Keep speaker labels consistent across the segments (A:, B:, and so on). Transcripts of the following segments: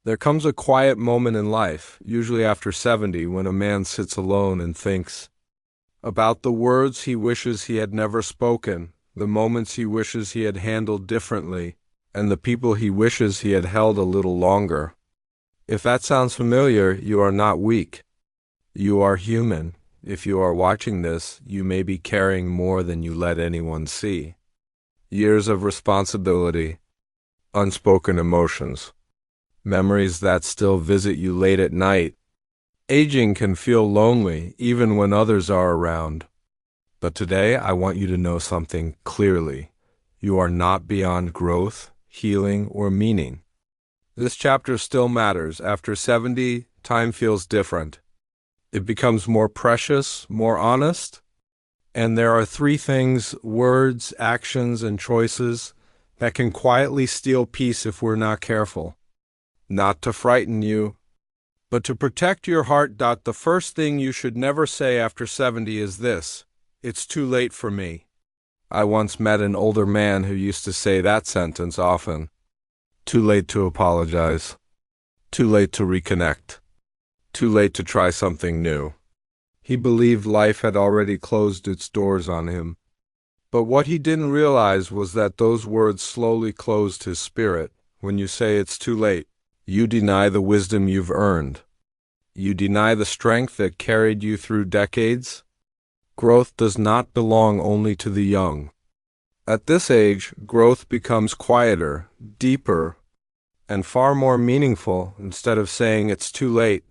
A: There comes a quiet moment in life, usually after 70, when a man sits alone and thinks about the words he wishes he had never spoken, the moments he wishes he had handled differently, and the people he wishes he had held a little longer. If that sounds familiar, you are not weak. You are human. If you are watching this, you may be carrying more than you let anyone see. Years of responsibility, unspoken emotions, memories that still visit you late at night. Aging can feel lonely even when others are around. But today I want you to know something clearly. You are not beyond growth, healing, or meaning. This chapter still matters. After 70, time feels different. It becomes more precious, more honest. And there are three things, words, actions, and choices, that can quietly steal peace if we're not careful. Not to frighten you, but to protect your heart. The first thing you should never say after 70 is this: "It's too late for me." I once met an older man who used to say that sentence often. Too late to apologize. Too late to reconnect. Too late to try something new. He believed life had already closed its doors on him. But what he didn't realize was that those words slowly closed his spirit. When you say it's too late, you deny the wisdom you've earned. You deny the strength that carried you through decades. Growth does not belong only to the young. At this age, growth becomes quieter, deeper, and far more meaningful. Instead of saying it's too late,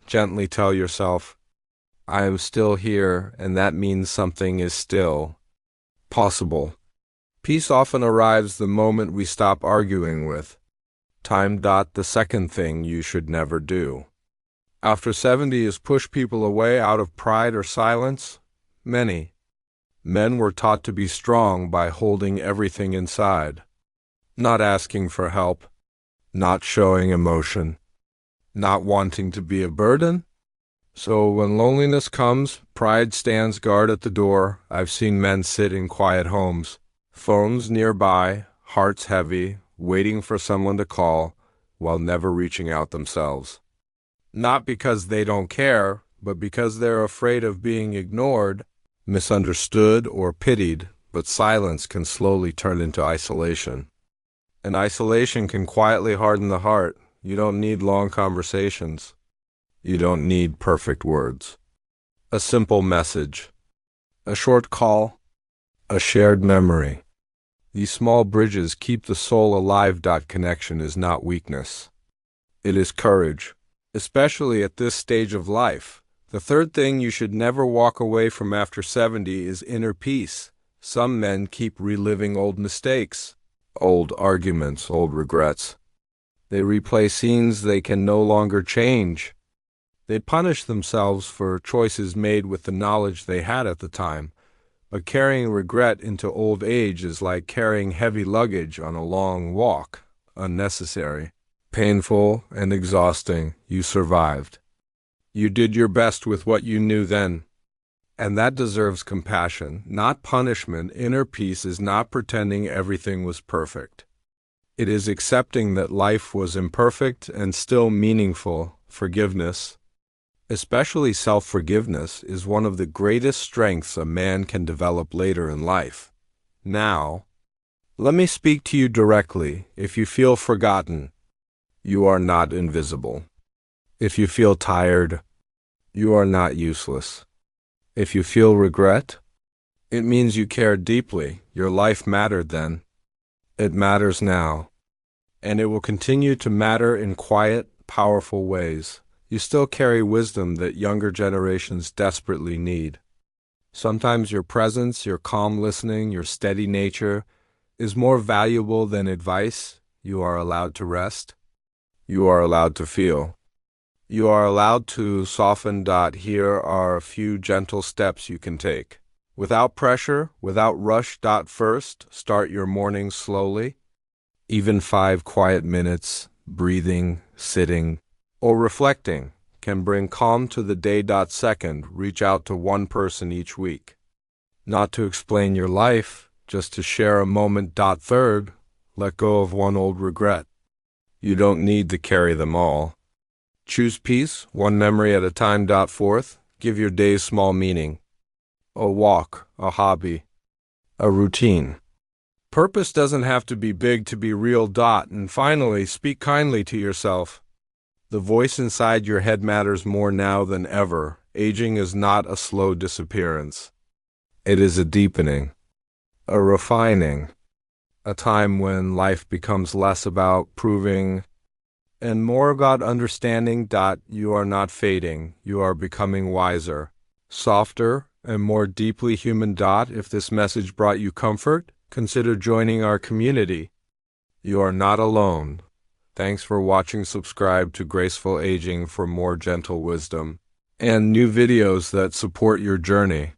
A: gently tell yourself, I am still here, and that means something is still possible. Peace often arrives the moment we stop arguing with time. The second thing you should never do after 70 is push people away out of pride or silence. Many men were taught to be strong by holding everything inside, not asking for help, not showing emotion, not wanting to be a burden. So when loneliness comes, pride stands guard at the door. I've seen men sit in quiet homes, phones nearby, hearts heavy, waiting for someone to call, while never reaching out themselves. Not because they don't care, but because they're afraid of being ignored, misunderstood, or pitied. But silence can slowly turn into isolation. And isolation can quietly harden the heart. You don't need long conversations. You don't need perfect words. A simple message, a short call, a shared memory. These small bridges keep the soul alive. Connection is not weakness. It is courage, especially at this stage of life. The third thing you should never walk away from after 70 is inner peace. Some men keep reliving old mistakes, old arguments, old regrets. They replay scenes they can no longer change. They punish themselves for choices made with the knowledge they had at the time. But carrying regret into old age is like carrying heavy luggage on a long walk. Unnecessary, painful, and exhausting. You survived. You did your best with what you knew then. And that deserves compassion, not punishment. Inner peace is not pretending everything was perfect. It is accepting that life was imperfect and still meaningful. Forgiveness, especially self-forgiveness, is one of the greatest strengths a man can develop later in life. Now, let me speak to you directly. If you feel forgotten, you are not invisible. If you feel tired, you are not useless. If you feel regret, it means you care deeply. Your life mattered then. It matters now. And it will continue to matter in quiet, powerful ways. You still carry wisdom that younger generations desperately need. Sometimes your presence, your calm listening, your steady nature is more valuable than advice. You are allowed to rest. You are allowed to feel. You are allowed to soften. Here are a few gentle steps you can take. Without pressure, without rush. First, start your morning slowly. Even 5 quiet minutes, breathing, sitting, or reflecting can bring calm to the day. Second, reach out to one person each week. Not to explain your life, just to share a moment. Third, let go of one old regret. You don't need to carry them all. Choose peace, one memory at a time. Fourth, give your days small meaning. A walk, a hobby, a routine. Purpose doesn't have to be big to be real. And finally, speak kindly to yourself. The voice inside your head matters more now than ever. Aging is not a slow disappearance. It is a deepening, a refining, a time when life becomes less about proving and more about understanding. You are not fading. You are becoming wiser, softer, and more deeply human. If this message brought you comfort, consider joining our community. You are not alone. Thanks for watching. Subscribe to Graceful Aging for more gentle wisdom and new videos that support your journey.